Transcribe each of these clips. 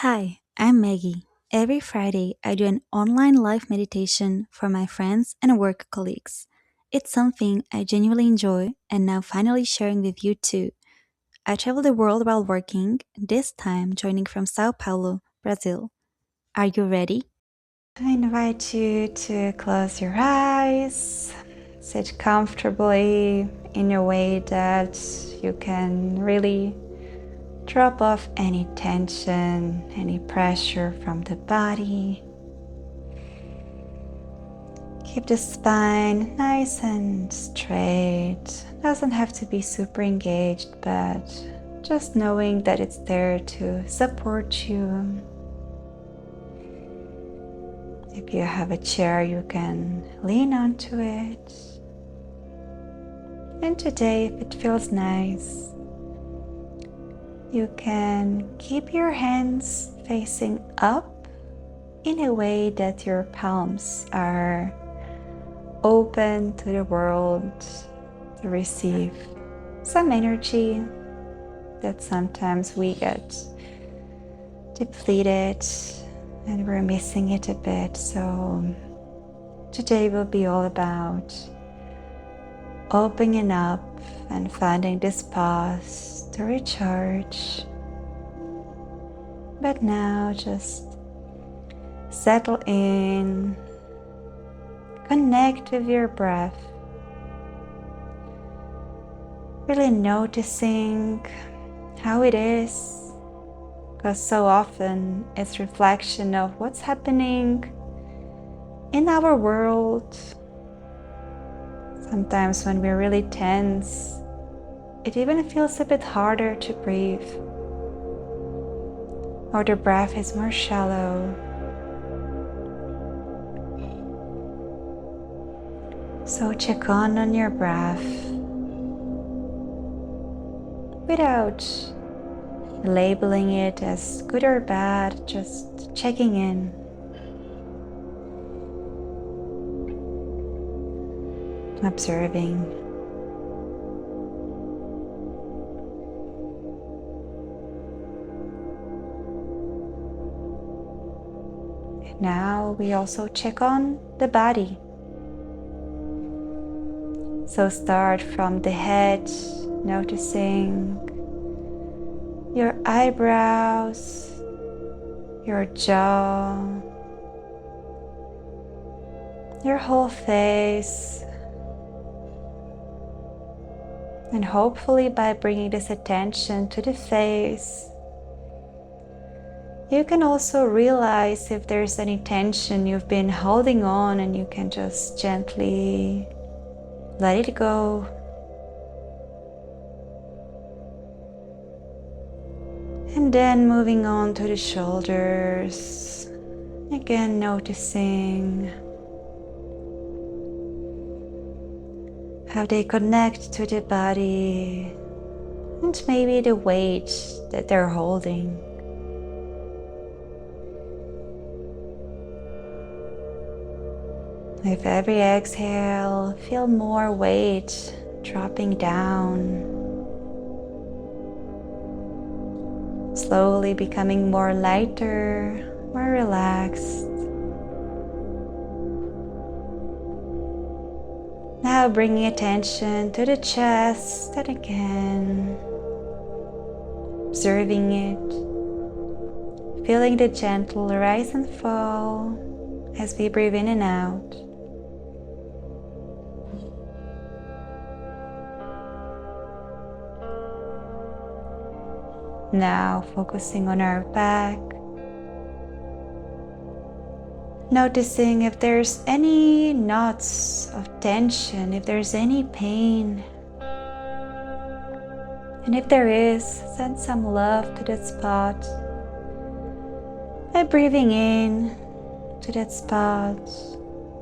Hi, I'm Maggie. Every Friday, I do an online live meditation for my friends and work colleagues. It's something I genuinely enjoy and now finally sharing with you too. I travel the world while working, this time joining from Sao Paulo, Brazil. Are you ready? I invite you to close your eyes, sit comfortably in a way that you can really drop off any tension, any pressure from the body. Keep the spine nice and straight. Doesn't have to be super engaged, but just knowing that it's there to support you. If you have a chair, you can lean onto it. And today, if it feels nice, you can keep your hands facing up in a way that your palms are open to the world to receive some energy that sometimes we get depleted and we're missing it a bit. So today will be all about opening up and finding this pause to recharge. But now just settle in, connect with your breath, really noticing how it is, because so often it's reflection of what's happening in our world. Sometimes when we're really tense, it even feels a bit harder to breathe, or the breath is more shallow. So check on your breath without labeling it as good or bad, just checking in. Observing. And now we also check on the body. So start from the head, noticing your eyebrows, your jaw, your whole face. And hopefully by bringing this attention to the face, you can also realize if there's any tension you've been holding on, and you can just gently let it go. And then moving on to the shoulders, again noticing how they connect to the body and maybe the weight that they're holding. With every exhale, feel more weight dropping down, slowly becoming more lighter, more relaxed. Now bringing attention to the chest, and again, observing it, feeling the gentle rise and fall as we breathe in and out. Now focusing on our back, noticing if there's any knots of tension, if there's any pain. And if there is, send some love to that spot by breathing in to that spot,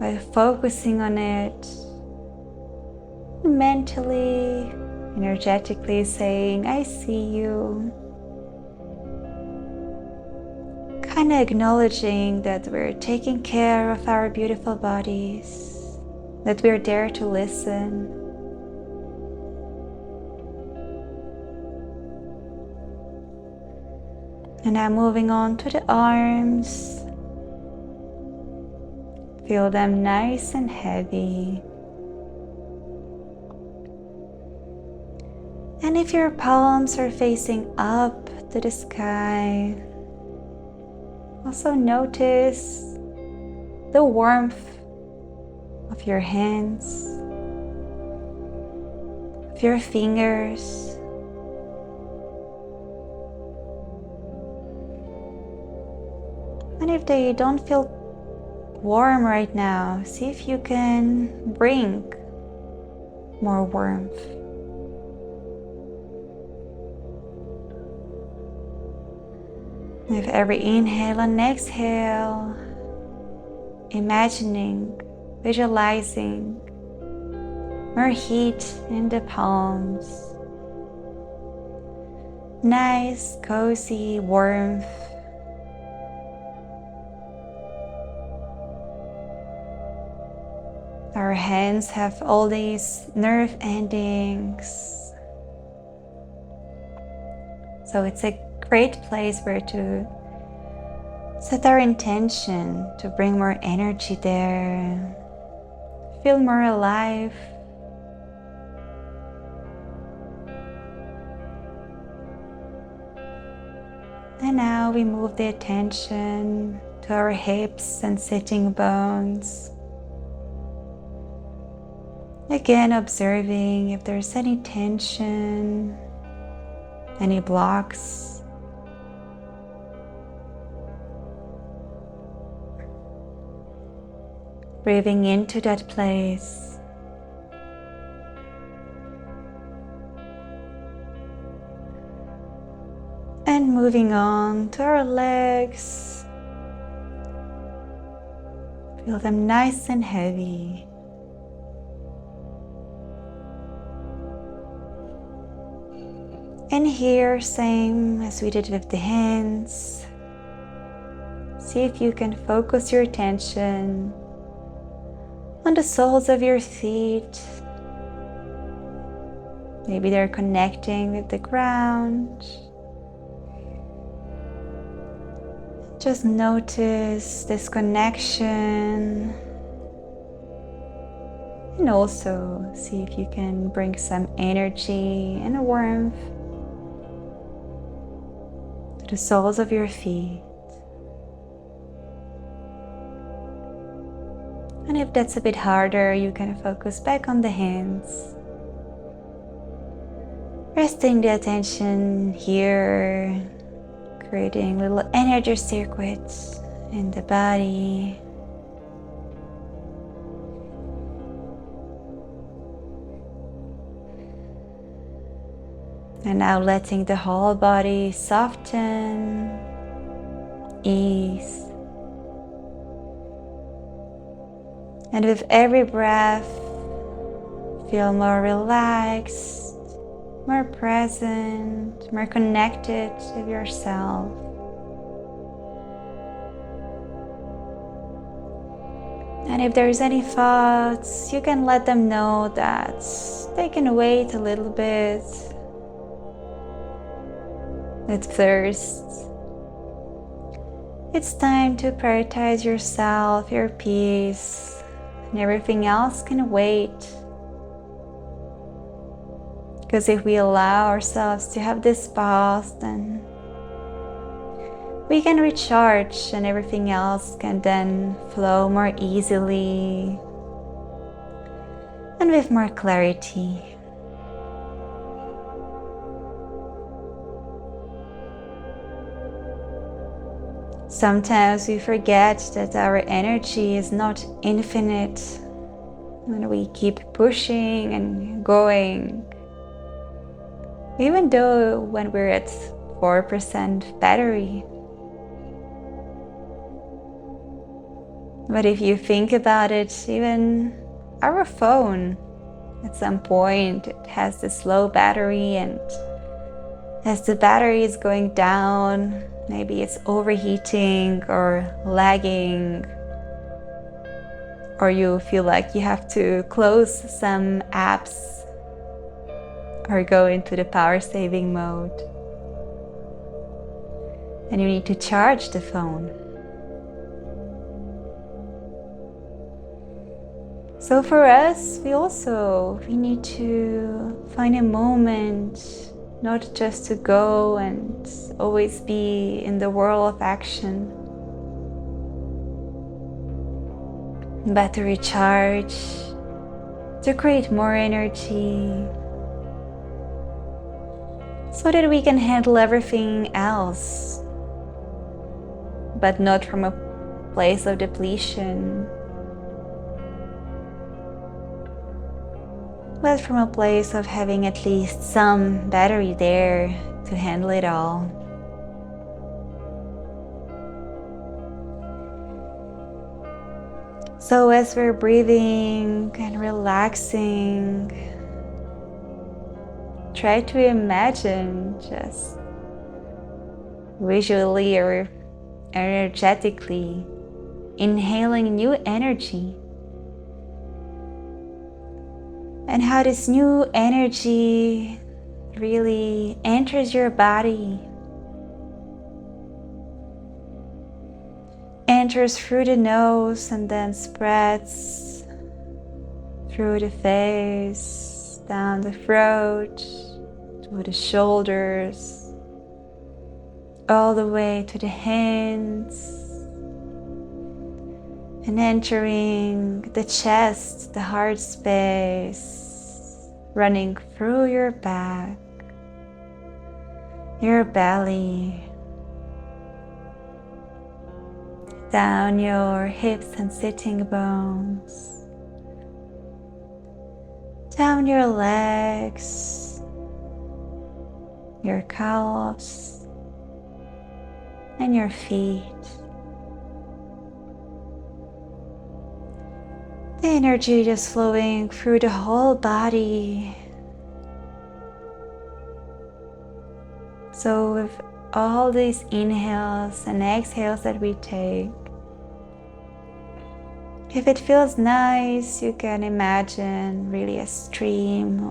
by focusing on it, mentally, energetically saying, I see you. Kind of acknowledging that we're taking care of our beautiful bodies, that we're there to listen. And now moving on to the arms. Feel them nice and heavy. And if your palms are facing up to the sky, also notice the warmth of your hands, of your fingers. And if they don't feel warm right now, see if you can bring more warmth. With every inhale and exhale, imagining, visualizing more heat in the palms. Nice, cozy warmth. Our hands have all these nerve endings. So it's a great place where to set our intention to bring more energy there. Feel more alive. And now we move the attention to our hips and sitting bones. Again, observing if there's any tension, any blocks. Breathing into that place. And moving on to our legs. Feel them nice and heavy. And here, same as we did with the hands. See if you can focus your attention on the soles of your feet. Maybe they're connecting with the ground. Just notice this connection. And also see if you can bring some energy and warmth to the soles of your feet. And if that's a bit harder, you can focus back on the hands. Resting the attention here, creating little energy circuits in the body. And now letting the whole body soften, ease. And with every breath, feel more relaxed, more present, more connected with yourself. And if there's any thoughts, you can let them know that they can wait a little bit. At first, it's time to prioritize yourself, your peace, and everything else can wait. Because if we allow ourselves to have this pause, then we can recharge and everything else can then flow more easily and with more clarity. Sometimes we forget that our energy is not infinite and we keep pushing and going. Even though when we're at 4% battery. But if you think about it, even our phone, at some point, it has this low battery, and as the battery is going down, maybe it's overheating or lagging, or you feel like you have to close some apps or go into the power saving mode. and you need to charge the phone. So for us, we need to find a moment, not just to go and always be in the whirl of action, but to recharge, to create more energy, so that we can handle everything else, but not from a place of depletion, but from a place of having at least some battery there to handle it all. So as we're breathing and relaxing, try to imagine, just visually or energetically, inhaling new energy, and how this new energy really enters your body, enters through the nose and then spreads through the face, down the throat, to the shoulders, all the way to the hands, and entering the chest, the heart space, running through your back, your belly, down your hips and sitting bones, down your legs, your calves, and your feet. The energy just flowing through the whole body. So with all these inhales and exhales that we take, if it feels nice, you can imagine really a stream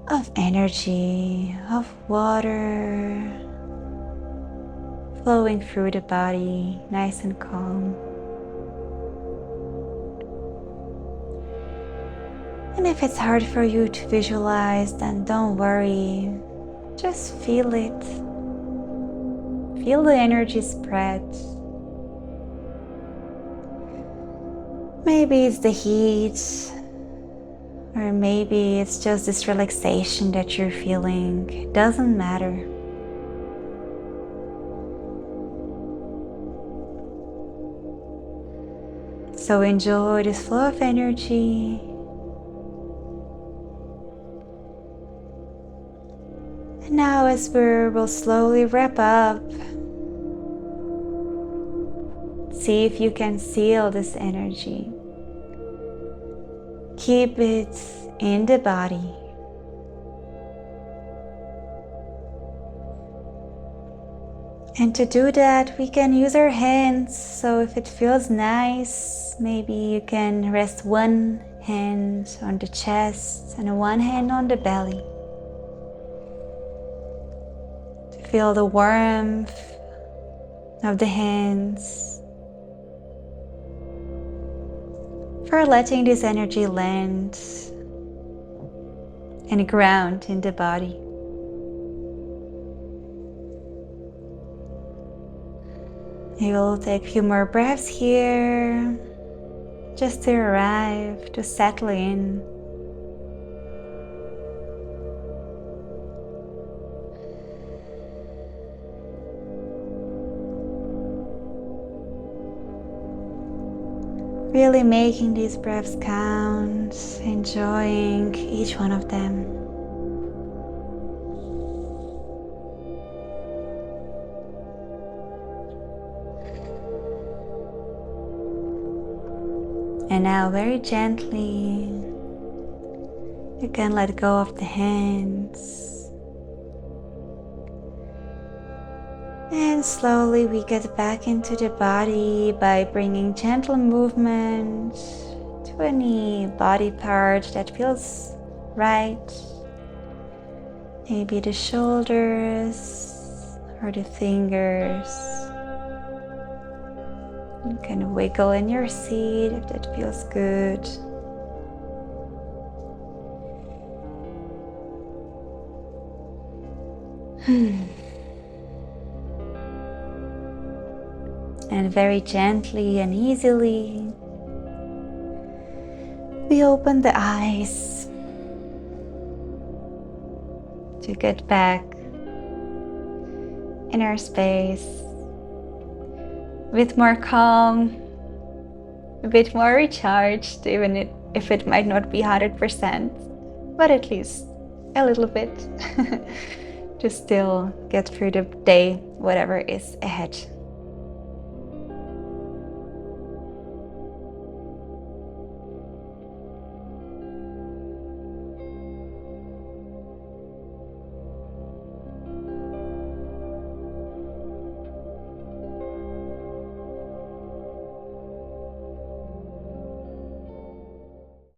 of energy, of water flowing through the body, nice and calm. And if it's hard for you to visualize, then don't worry. Just feel it. Feel the energy spread. Maybe it's the heat, or maybe it's just this relaxation that you're feeling. It doesn't matter. So enjoy this flow of energy. And now as we'll slowly wrap up, see if you can seal this energy. Keep it in the body. And to do that, we can use our hands. So if it feels nice, maybe you can rest one hand on the chest and one hand on the belly. To feel the warmth of the hands. For letting this energy land and ground in the body. You will take a few more breaths here, just to arrive, to settle in. Really making these breaths count, enjoying each one of them. And now very gently, you can let go of the hands. And slowly we get back into the body by bringing gentle movement to any body part that feels right. Maybe the shoulders, or the fingers. You can wiggle in your seat if that feels good. And very gently and easily, we open the eyes to get back in our space with more calm, a bit more recharged, even if it might not be 100%, but at least a little bit to still get through the day, whatever is ahead.